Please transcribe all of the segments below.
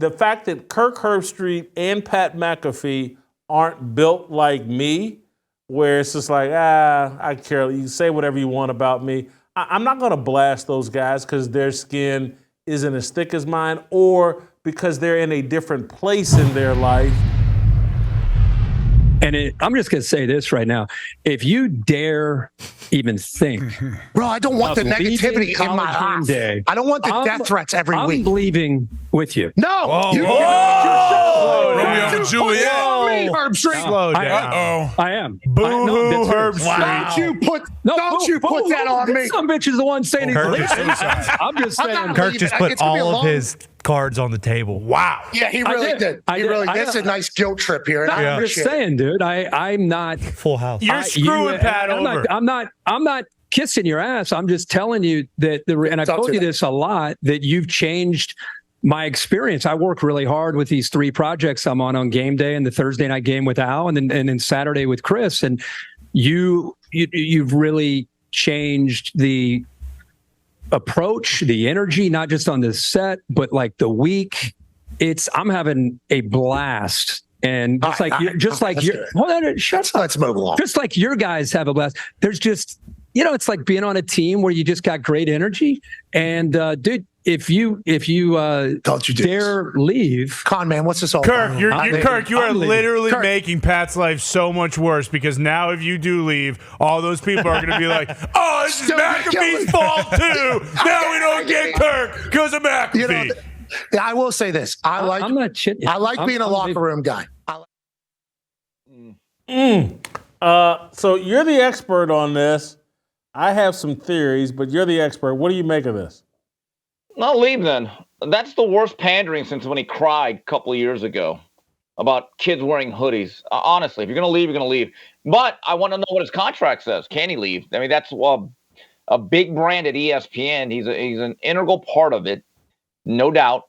the fact that Kirk Herbstreit and Pat McAfee aren't built like me, where it's just like, I care. You say whatever you want about me. I'm not going to blast those guys because their skin isn't as thick as mine or because they're in a different place in their life. And I'm just going to say this right now. If you dare even think. Bro, I don't want the negativity in my life. I don't want the death threats every week. I'm leaving with you. No. Romeo and Juliet. Slow down. I am. Boo-hoo, Herbstreit. Don't you put that on me. Some bitch is the one saying he's leaving. I'm just saying. Kirk just put all of his cards on the table. Wow. Yeah, he really did. He really did. That's a nice guilt trip here. I'm just saying, dude. I'm not full house. You're screwing Pat over. I'm not kissing your ass. I'm just telling you that and I've told you this a lot, that you've changed my experience. I work really hard with these 3 projects I'm on Game Day and the Thursday night game with Al and then Saturday with Chris. And you've really changed the approach, the energy, not just on the set, but like the week. I'm having a blast. And just like let's move along. Just like your guys have a blast. There's just, it's like being on a team where you just got great energy. And dude, if you dare leave, Con man, what's this all Kirk, about? you are literally making Pat's life so much worse because now if you do leave, all those people are going to be like, "Oh, this is McAfee's fault too. Now we don't get Kirk because of McAfee." Yeah, I will say this. I like being a locker room guy. So you're the expert on this. I have some theories, but you're the expert. What do you make of this? I'll leave then. That's the worst pandering since when he cried a couple of years ago about kids wearing hoodies. Honestly, if you're going to leave, you're going to leave. But I want to know what his contract says. Can he leave? I mean, that's a big brand at ESPN. He's an integral part of it, no doubt.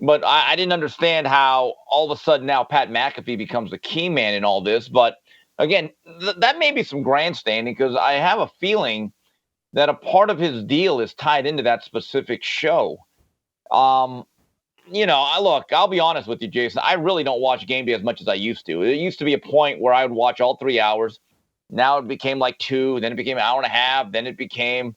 But I didn't understand how all of a sudden now Pat McAfee becomes the key man in all this. But again, that may be some grandstanding because I have a feeling that a part of his deal is tied into that specific show. I'll be honest with you, Jason. I really don't watch Game Day as much as I used to. It used to be a point where I would watch all 3 hours. Now it became like 2, then it became an hour and a half, then it became,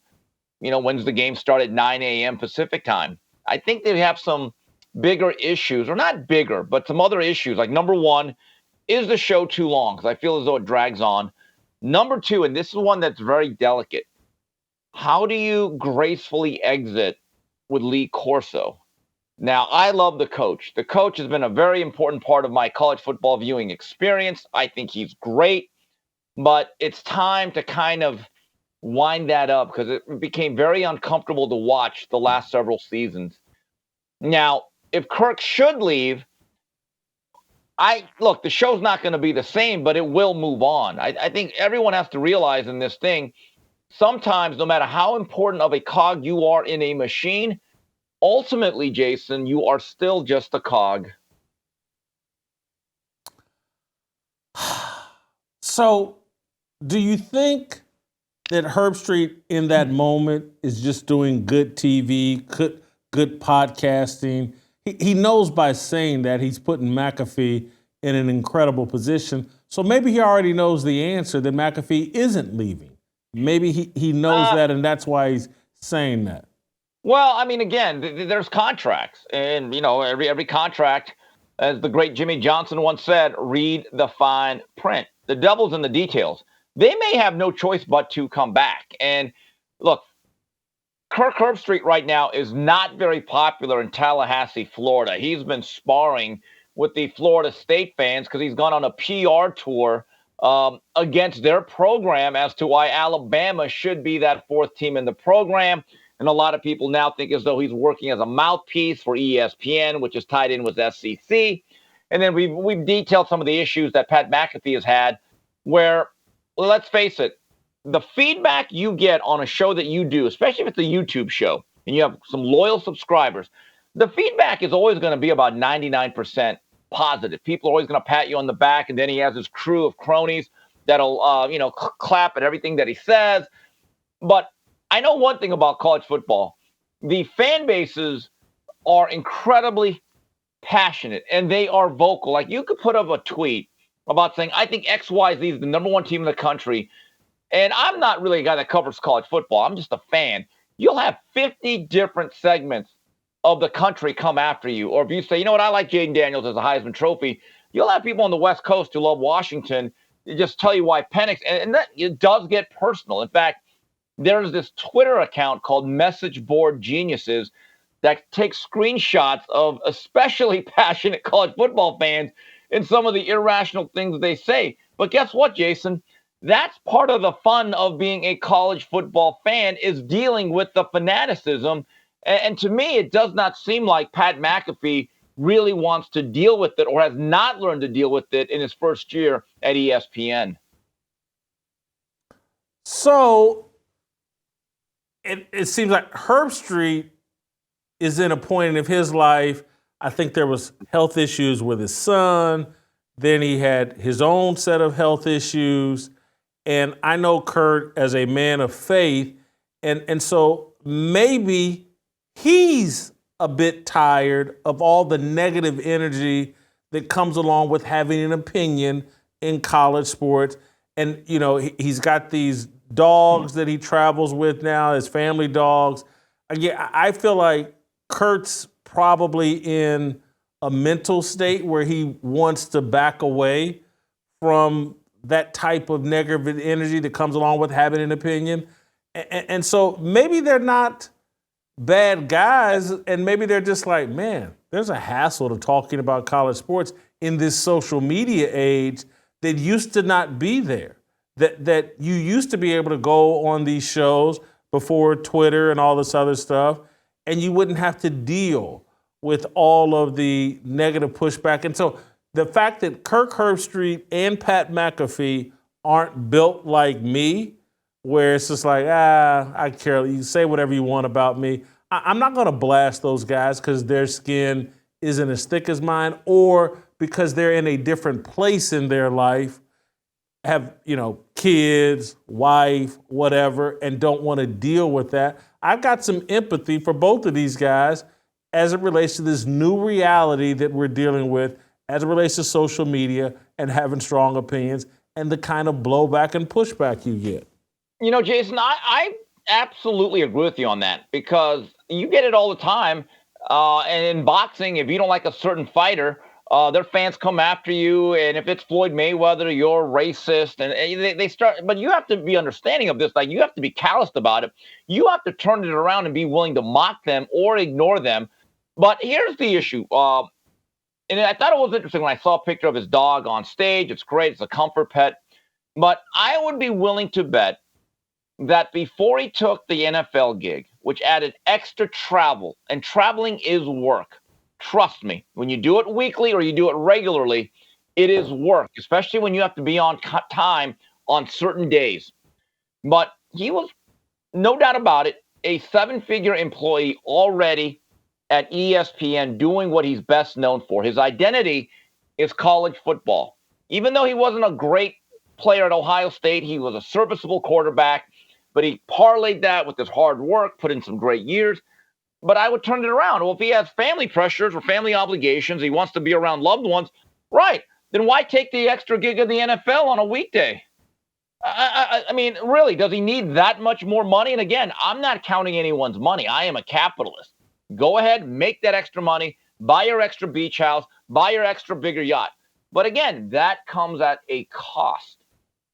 when's the game start at 9 a.m. Pacific time. I think they have some bigger issues, or not bigger, but some other issues. Like number 1, is the show too long? Because I feel as though it drags on. Number 2, and this is one that's very delicate. How do you gracefully exit with Lee Corso? Now, I love the coach. The coach has been a very important part of my college football viewing experience. I think he's great, but it's time to kind of wind that up because it became very uncomfortable to watch the last several seasons. Now, if Kirk should leave, the show's not going to be the same, but it will move on. I think everyone has to realize in this thing, sometimes, no matter how important of a cog you are in a machine, ultimately, Jason, you are still just a cog. So, do you think that Herbstreit in that moment is just doing good TV, good podcasting? He knows by saying that he's putting McAfee in an incredible position. So maybe he already knows the answer that McAfee isn't leaving. Maybe he knows that, and that's why he's saying that. Well, I mean, again, there's contracts. And, every contract, as the great Jimmy Johnson once said, read the fine print. The devil's in the details. They may have no choice but to come back. And, look, Kirk Herbstreit right now is not very popular in Tallahassee, Florida. He's been sparring with the Florida State fans because he's gone on a PR tour against their program as to why Alabama should be that 4th team in the program. And a lot of people now think as though he's working as a mouthpiece for ESPN, which is tied in with SEC. And then we've detailed some of the issues that Pat McAfee has had where, well, let's face it, the feedback you get on a show that you do, especially if it's a YouTube show and you have some loyal subscribers, the feedback is always going to be about 99% positive. People are always going to pat you on the back, and then he has his crew of cronies that'll, clap at everything that he says. But I know one thing about college football. The fan bases are incredibly passionate and they are vocal. Like you could put up a tweet about saying, I think XYZ is the number one team in the country. And I'm not really a guy that covers college football. I'm just a fan. You'll have 50 different segments of the country come after you. Or if you say, you know what, I like Jaden Daniels as a Heisman Trophy, you'll have people on the West Coast who love Washington just tell you why Penix. And that it does get personal. In fact, there's this Twitter account called Message Board Geniuses that takes screenshots of especially passionate college football fans and some of the irrational things they say. But guess what, Jason? That's part of the fun of being a college football fan is dealing with the fanaticism. And to me, it does not seem like Pat McAfee really wants to deal with it or has not learned to deal with it in his first year at ESPN. So it seems like Herbstreit is in a point of his life. I think there was health issues with his son. Then he had his own set of health issues. And I know Kurt as a man of faith. And so maybe he's a bit tired of all the negative energy that comes along with having an opinion in college sports. And, you know, he's got these dogs that he travels with now, his family dogs. Again, I feel like Kurt's probably in a mental state where he wants to back away from that type of negative energy that comes along with having an opinion. And so maybe they're not bad guys, and maybe they're just like, man, there's a hassle to talking about college sports in this social media age that used to not be there. That you used to be able to go on these shows before Twitter and all this other stuff, and you wouldn't have to deal with all of the negative pushback. And so the fact that Kirk Herbstreit and Pat McAfee aren't built like me, where it's just like, I care, you say whatever you want about me. I'm not going to blast those guys because their skin isn't as thick as mine or because they're in a different place in their life, have, you know, kids, wife, whatever, and don't want to deal with that. I've got some empathy for both of these guys as it relates to this new reality that we're dealing with, as it relates to social media and having strong opinions and the kind of blowback and pushback you get. You know, Jason, I absolutely agree with you on that because you get it all the time. And in boxing, if you don't like a certain fighter, their fans come after you. And if it's Floyd Mayweather, you're racist. And they start. But you have to be understanding of this. Like, you have to be calloused about it. You have to turn it around and be willing to mock them or ignore them. But here's the issue. And I thought it was interesting when I saw a picture of his dog on stage. It's great. It's a comfort pet. But I would be willing to bet that before he took the NFL gig, which added extra travel, and traveling is work. Trust me, when you do it weekly or you do it regularly, it is work, especially when you have to be on time on certain days. But he was, no doubt about it, a seven-figure employee already at ESPN doing what he's best known for. His identity is college football. Even though he wasn't a great player at Ohio State, he was a serviceable quarterback. But he parlayed that with his hard work, put in some great years. But I would turn it around. Well, if he has family pressures or family obligations, he wants to be around loved ones, right, then why take the extra gig of the NFL on a weekday? I mean, really, does he need that much more money? And again, I'm not counting anyone's money. I am a capitalist. Go ahead, make that extra money, buy your extra beach house, buy your extra bigger yacht. But again, that comes at a cost.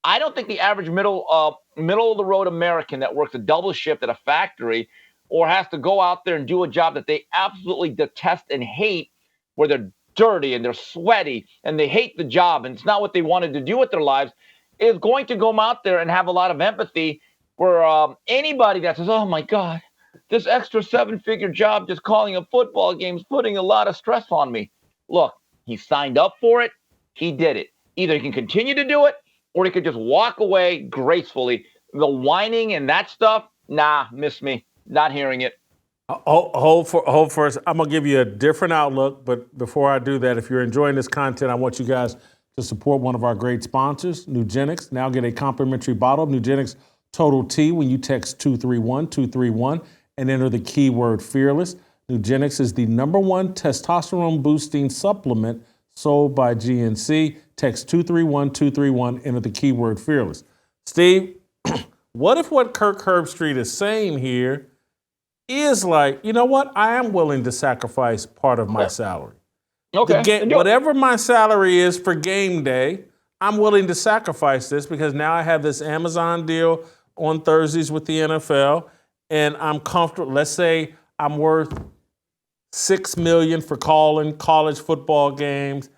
I don't think the average middle of the road American that works a double shift at a factory or has to go out there and do a job that they absolutely detest and hate, where they're dirty and they're sweaty and they hate the job and it's not what they wanted to do with their lives, is going to go out there and have a lot of empathy for anybody that says, oh my God, this extra seven-figure job just calling a football game is putting a lot of stress on me. Look, he signed up for it. He did it. Either he can continue to do it or he could just walk away gracefully. The whining and that stuff, nah, miss me. Not hearing it. Hold first. I'm going to give you a different outlook, but before I do that, if you're enjoying this content, I want you guys to support one of our great sponsors, Nugenix. Now get a complimentary bottle of Nugenix Total T when you text 231-231 and enter the keyword fearless. Nugenix is the #1 testosterone-boosting supplement sold by GNC. Text 231231, enter the keyword fearless. Steve, what if what Kirk Herbstreit is saying here is like, you know what? I am willing to sacrifice part of my salary. Okay. Whatever my salary is for game day, I'm willing to sacrifice this because now I have this Amazon deal on Thursdays with the NFL, and I'm comfortable. Let's say I'm worth $6 million for calling college football games,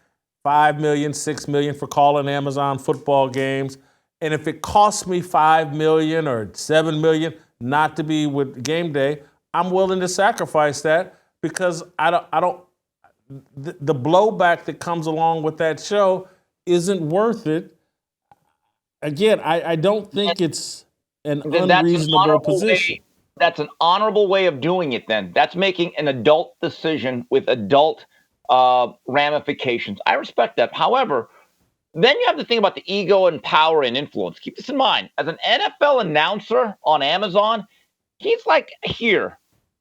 $5 million, $6 million for calling Amazon football games. And if it costs me $5 million or $7 million not to be with game day, I'm willing to sacrifice that because the blowback that comes along with that show isn't worth it. Again, I don't think it's an unreasonable position. That's an honorable way of doing it then. That's making an adult decision with adult ramifications. I respect that. However, then you have to think about the ego and power and influence. Keep this in mind. As an NFL announcer on Amazon, he's like here.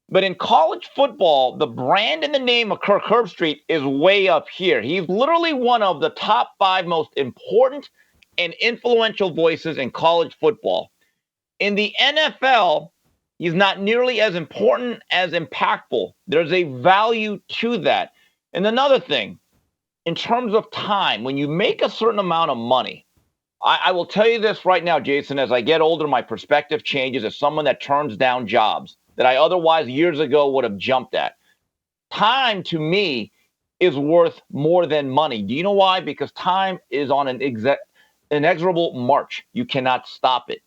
But in college football, the brand and the name of Kirk Herbstreit is way up here. He's literally one of the top 5 most important and influential voices in college football. In the NFL, he's not nearly as important as impactful. There's a value to that. And another thing, in terms of time, when you make a certain amount of money, I will tell you this right now, Jason, as I get older, my perspective changes as someone that turns down jobs that I otherwise years ago would have jumped at. Time to me is worth more than money. Do you know why? Because time is on an inexorable march. You cannot stop it.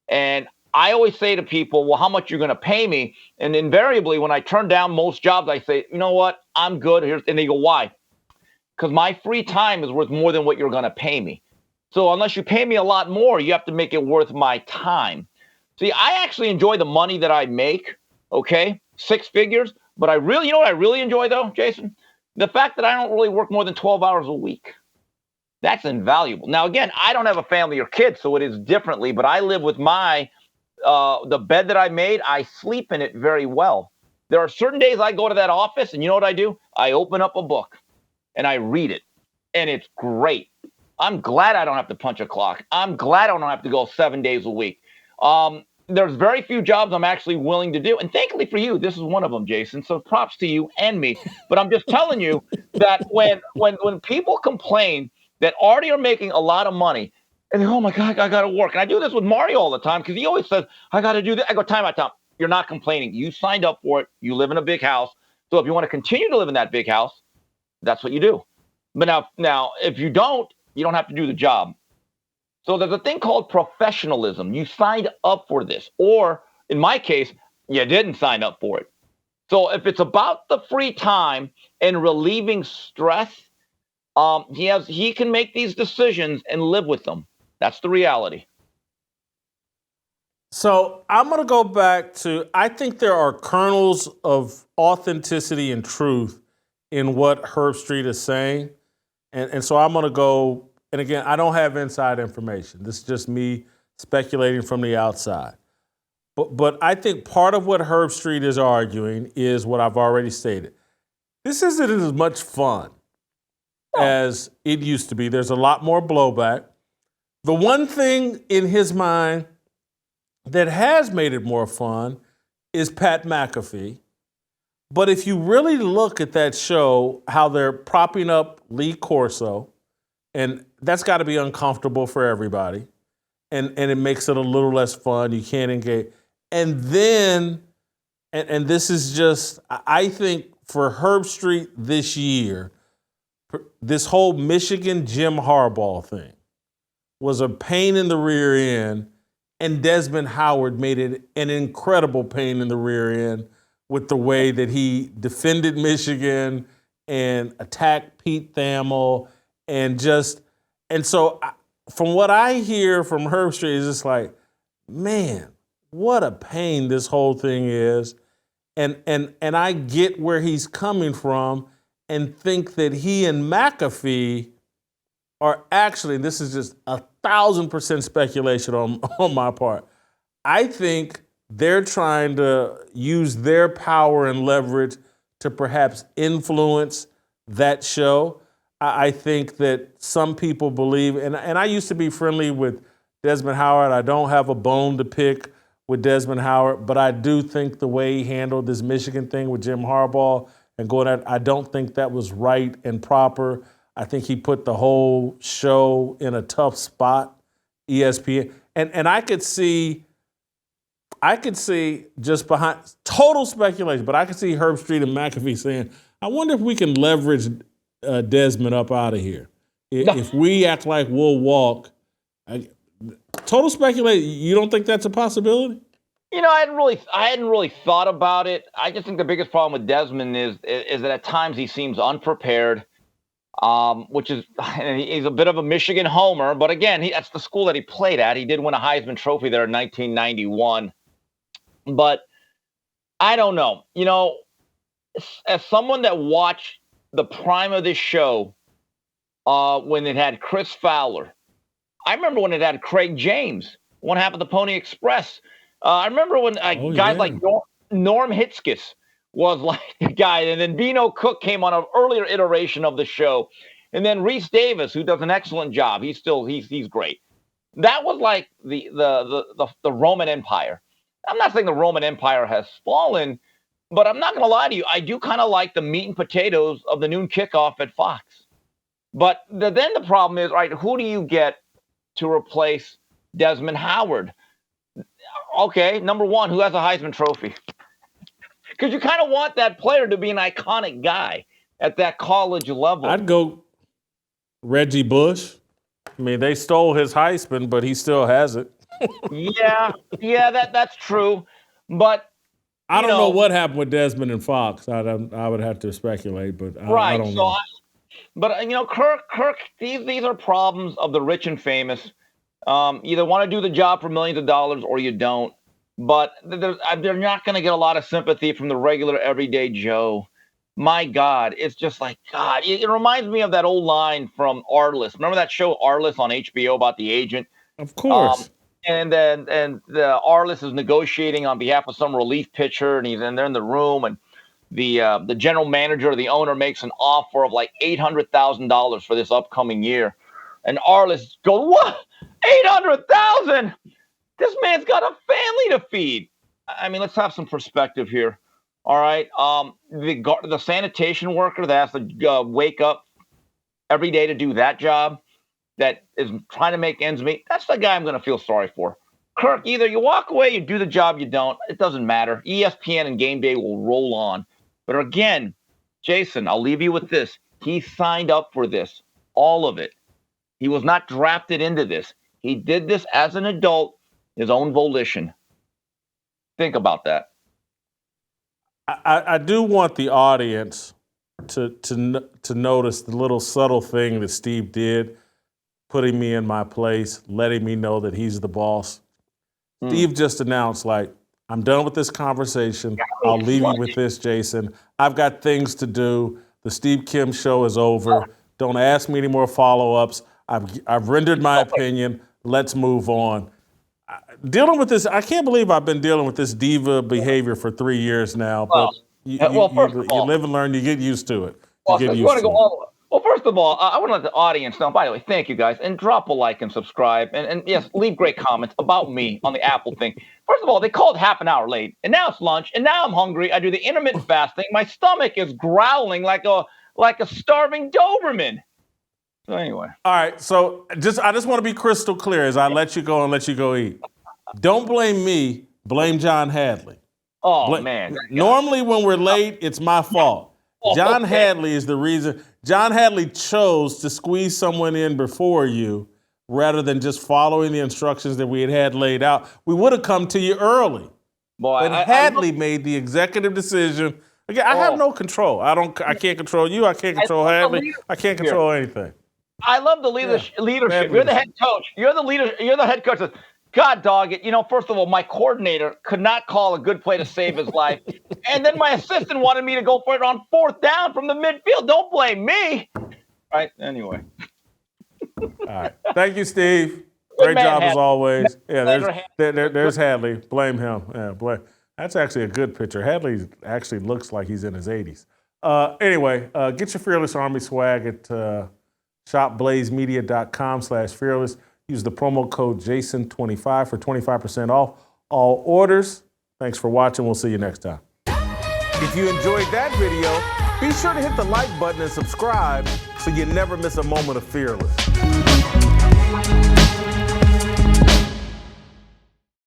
And I always say to people, well, how much you're going to pay me? And invariably, when I turn down most jobs, I say, you know what? I'm good. And they go, why? Because my free time is worth more than what you're going to pay me. So unless you pay me a lot more, you have to make it worth my time. See, I actually enjoy the money that I make, okay? 6 figures. But you know what I really enjoy, though, Jason? The fact that I don't really work more than 12 hours a week. That's invaluable. Now, again, I don't have a family or kids, so it is differently. But I live with the bed that I made. I sleep in it very well. There are certain days I go to that office, and you know what I do? I open up a book, and I read it. And it's great. I'm glad I don't have to punch a clock. I'm glad I don't have to go 7 days a week. There's very few jobs I'm actually willing to do. And thankfully for you, this is one of them, Jason. So props to you and me. But I'm just telling you that when people complain that already are making a lot of money, and oh my God, I got to work. And I do this with Mario all the time because he always says, I got to do that. I go, time out, Tom. You're not complaining. You signed up for it. You live in a big house. So if you want to continue to live in that big house, that's what you do. But now, if you don't have to do the job. So there's a thing called professionalism. You signed up for this. Or in my case, you didn't sign up for it. So if it's about the free time and relieving stress, he can make these decisions and live with them. That's the reality. So I'm going to go back to, I think there are kernels of authenticity and truth in what Herbstreit is saying. And so I'm going to go, and again, I don't have inside information. This is just me speculating from the outside. But I think part of what Herbstreit is arguing is what I've already stated. This isn't as much fun as it used to be. There's a lot more blowback. The one thing in his mind that has made it more fun is Pat McAfee. But if you really look at that show, how they're propping up Lee Corso, and that's got to be uncomfortable for everybody, and it makes it a little less fun. You can't engage. And then, and this is just, I think for Herbstreit this year, this whole Michigan Jim Harbaugh thing was a pain in the rear end, and Desmond Howard made it an incredible pain in the rear end with the way that he defended Michigan and attacked Pete Thamel and so from what I hear from Herbstreit, it's just like, man, what a pain this whole thing is. And I get where he's coming from and think that he and McAfee are actually, this is just 1,000% speculation on my part. I think they're trying to use their power and leverage to perhaps influence that show. I think that some people believe, and I used to be friendly with Desmond Howard. I don't have a bone to pick with Desmond Howard, but I do think the way he handled this Michigan thing with Jim Harbaugh and going at, I don't think that was right and proper. I think he put the whole show in a tough spot, ESPN. And I could see just behind, total speculation, but I could see Herbstreit and McAfee saying, I wonder if we can leverage Desmond up out of here. If we act like we'll walk, total speculation. You don't think that's a possibility? I hadn't really thought about it. I just think the biggest problem with Desmond is that at times he seems unprepared, which is, he's a bit of a Michigan homer. But again, that's the school that he played at. He did win a Heisman Trophy there in 1991. But I don't know. As someone that watched the prime of this show when it had Chris Fowler, I remember when it had Craig James, one half of the Pony Express. I remember when guys like Norm Hitzkiss was like the guy, and then Bino Cook came on an earlier iteration of the show, and then Reese Davis, who does an excellent job. He's great. That was like the Roman Empire. I'm not saying the Roman Empire has fallen, but I'm not going to lie to you. I do kind of like the meat and potatoes of the noon kickoff at Fox. But then the problem is, right, who do you get to replace Desmond Howard? Okay, number one, who has a Heisman Trophy? Because you kind of want that player to be an iconic guy at that college level. I'd go Reggie Bush. I mean, they stole his Heisman, but he still has it. yeah, that's true. But I don't know what happened with Desmond and Fox. I would have to speculate, but I don't know. Kirk, these are problems of the rich and famous. Either want to do the job for millions of dollars or you don't. But they're not going to get a lot of sympathy from the regular everyday Joe. My God, it's just like, God. It reminds me of that old line from Arliss. Remember that show Arliss on HBO about the agent? Of course. And the Arliss is negotiating on behalf of some relief pitcher, and they're in the room, and the general manager or the owner makes an offer of like $800,000 for this upcoming year. And Arliss goes, what? 800,000? This man's got a family to feed. I mean, let's have some perspective here. All right. The sanitation worker that has to wake up every day to do that job, that is trying to make ends meet, that's the guy I'm going to feel sorry for. Kirk, either you walk away, you do the job, you don't. It doesn't matter. ESPN and Game Day will roll on. But again, Jason, I'll leave you with this. He signed up for this, all of it. He was not drafted into this. He did this as an adult, his own volition. Think about that. I do want the audience to notice the little subtle thing that Steve did, putting me in my place, letting me know that he's the boss. Steve just announced, like, I'm done with this conversation. I'll leave you with this, Jason. I've got things to do. The Steve Kim show is over. Don't ask me any more follow-ups. I've rendered my opinion. Let's move on. Dealing with this, I can't believe I've been dealing with this diva behavior for 3 years now. But you live and learn. You get used to it. Well, first of all, I want to let the audience know, by the way, thank you guys, and drop a like and subscribe. And yes, leave great comments about me on the Apple thing. First of all, they called half an hour late, and now it's lunch, and now I'm hungry. I do the intermittent fasting. My stomach is growling like a starving Doberman. So anyway. All right, so I just want to be crystal clear as I let you go and let you go eat. Don't blame me. Blame John Hadley. Man. Normally when we're late, it's my fault. John Hadley is the reason. John Hadley chose to squeeze someone in before you rather than just following the instructions that we had laid out. We would have come to you early. But Hadley made the executive decision. Again, I have no control. I can't control you. I can't control Hadley. I can't control anything. I love the leadership. You're the head coach. You're the leader. You're the head coach. God dog it. First of all, my coordinator could not call a good play to save his life. And then my assistant wanted me to go for it on 4th down from the midfield. Don't blame me. All right. Anyway. All right. Thank you, Steve. Great job as always. Yeah, there's Hadley. Blame him. Yeah, That's actually a good picture. Headley actually looks like he's in his 80s. Anyway, get your Fearless Army swag at shopblazemedia.com/fearless. Use the promo code JASON25 for 25% off all orders. Thanks for watching. We'll see you next time. If you enjoyed that video, be sure to hit the like button and subscribe so you never miss a moment of Fearless.